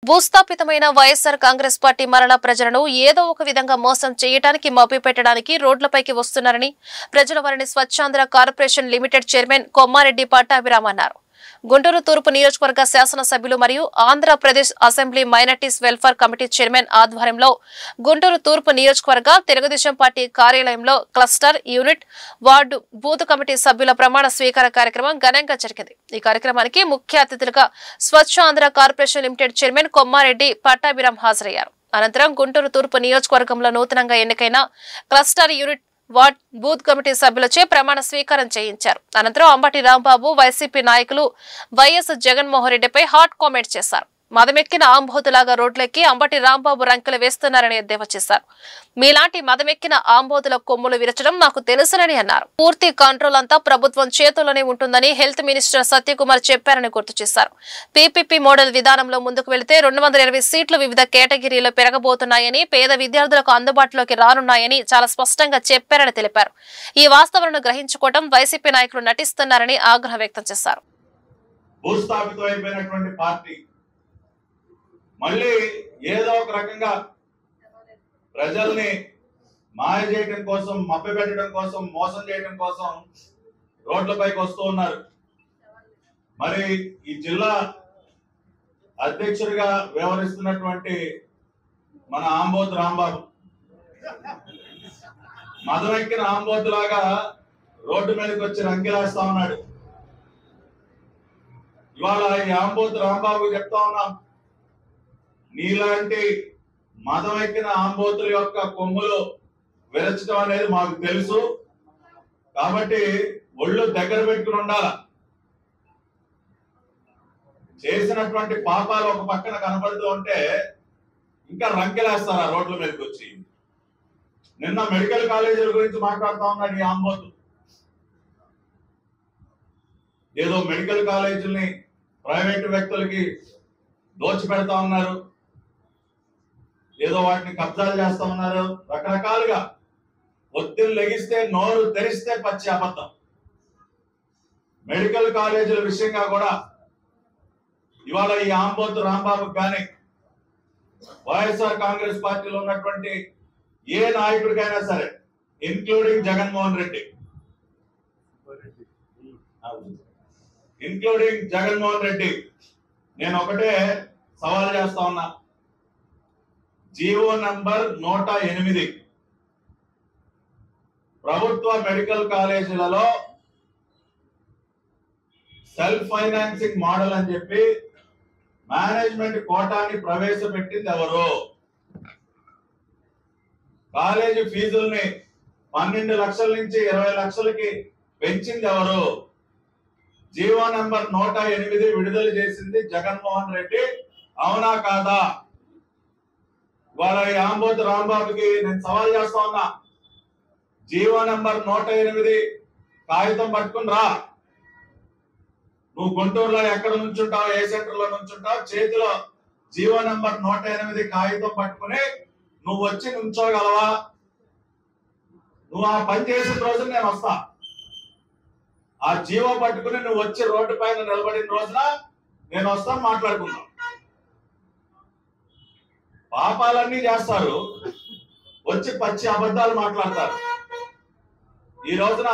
భూస్థాపితమైన YSR Congress party మరణ ప్రజలను ఏదో ఒక విధంగా మోసం చేయడానికి మభ్యపెట్టడానికి రోడ్లపైకి వస్తున్నారని ప్రజల వారిని Swachhandhra corporation limited chairman Kommareddy Pattabhiram అన్నారు. గుంటూరు తూర్పు నియోజకవర్గ శాసనసభ్యులు మరియు Andhra Pradesh assembly minorities welfare committee chairman ఆధ్వర్యంలో గుంటూరు తూర్పు నియోజకవర్గ తెలుగుదేశం పార్టీ కార్యాలయంలో cluster unit ward booth committee సభ్యుల ప్రమాణ స్వీకార కార్యక్రమం ఘనంగా జరిగింది. ఈ కార్యక్రమానికి ముఖ్య అతిథులుగా Swachh Andhra corporation limited chairman Kommareddy Pattabhiram హాజరయ్యారు. అనంతరం గుంటూరు తూర్పు నియోజకవర్గంలో నూతనంగా ఎన్నికైన cluster unit ward booth committee సభ్యులచే ప్రమాణ స్వీకారం చేయించారు. అనంతరం అంబటి రాంబాబు వైసీపీ నాయకులు వైఎస్ జగన్మోహన్ రెడ్డిపై హాట్ కామెంట్ చేశారు. మదమెక్కిన ఆంబోతులాగా రోడ్లెక్కి అంబటి రాంబాబు రంకెలు వేస్తున్నారని ఎద్దేవా చేశారు. మీలాంటి మదమెక్కిన ఆంబోతుల కొమ్ములు విరచడం నాకు తెలుసునని అన్నారు. పూర్తి కంట్రోల్ అంతా ప్రభుత్వం చేతుల్లోనే ఉంటుందని హెల్త్ మినిస్టర్ సత్యకుమార్ చెప్పారని గుర్తు చేశారు. పీపీపీ మోడల్ విధానంలో ముందుకు వెళితే 220 సీట్లు వివిధ కేటగిరీలో పెరగబోతున్నాయని, పేద విద్యార్థులకు అందుబాటులోకి రానున్నాయని చాలా స్పష్టంగా చెప్పారని తెలిపారు. ఈ వాస్తవాలను గ్రహించుకోవడం వైసీపీ నాయకులు నటిస్తున్నారని ఆగ్రహం వ్యక్తం చేశారు. మళ్ళీ ఏదో ఒక రకంగా ప్రజల్ని మాయ చేయడం కోసం, మభ్యపెట్టడం కోసం, మోసం చేయడం కోసం రోడ్లపైకి వస్తూ ఉన్నారు. మరి ఈ జిల్లా అధ్యక్షుడిగా వ్యవహరిస్తున్నటువంటి మన ఆంబోతు రాంబాబు మదమెక్కిన ఆంబోతులాగా రోడ్డు మీదకి వచ్చి రంకెలేస్తా ఉన్నాడు. ఇవాళ ఈ ఆంబోతు రాంబాబు చెప్తా ఉన్నాం, నీలాంటి మదమెక్కిన ఆంబోతుల యొక్క కొమ్ములు విరచడం అనేది మాకు తెలుసు. కాబట్టి ఒళ్ళు దగ్గర పెట్టుకుని ఉండాల. చేసినటువంటి పాపాలు ఒక పక్కన కనబడుతూ ఉంటే ఇంకా రంకెలేస్తారు ఆ రోడ్ల మీదకి వచ్చి. నిన్న మెడికల్ కాలేజీల గురించి మాట్లాడుతా ఉన్నాడు ఈ ఆంబోతు. ఏదో మెడికల్ కాలేజీల్ని ప్రైవేటు వ్యక్తులకి దోచిపెడతా ఉన్నారు, ఏదో వాటిని కబ్జాలు చేస్తా ఉన్నారు. రకరకాలుగా ఒత్తిడి లెగిస్తే, నోరు తెరిస్తే పచ్చి అబద్ధం. మెడికల్ కాలేజీల విషయంగా కూడా ఇవాళ ఈ ఆంబోతు రాంబాబుకి కానీ వైఎస్ఆర్ కాంగ్రెస్ పార్టీలో ఉన్నటువంటి ఏ నాయకుడికైనా సరే, ఇంక్లూడింగ్ జగన్మోహన్ రెడ్డి, నేను ఒకటే సవాల్ చేస్తా ఉన్నా. జీవో నంబర్ 108 ప్రభుత్వ మెడికల్ కాలేజీలలో సెల్ఫ్ ఫైనాన్సింగ్ మోడల్ అని చెప్పి మేనేజ్మెంట్ కోటాని ప్రవేశపెట్టింది ఎవరు? కాలేజీ ఫీజుల్ని 12 లక్షల నుంచి 20 లక్షలకి పెంచింది ఎవరు? జీవో నంబర్ 108 విడుదల చేసింది జగన్మోహన్ రెడ్డి. అవునా కాదా? వాళ్ళ ఈ ఆంబోతు రాంబాబుకి నేను సవాల్ చేస్తా ఉన్నా. జీవో నంబర్ 108 కాగితం పట్టుకుని రా. నువ్వు గుంటూరులో ఎక్కడ నుంచుంటావు, ఏ సెంటర్ లో నుంచుంటావు, చేతిలో జీవో నంబర్ 108 కాగితం పట్టుకుని నువ్వు వచ్చి నుంచోగలవా? నువ్వు ఆ పని చేసిన రోజు నేను వస్తా. ఆ జీవో పట్టుకుని నువ్వు వచ్చి రోడ్డు పైన నిలబడిన రోజున నేను వస్తాను, మాట్లాడుకుందాం. పాపాలన్నీ చేస్తారు, వచ్చి పచ్చి అబద్ధాలు మాట్లాడతారు. ఈ రోజున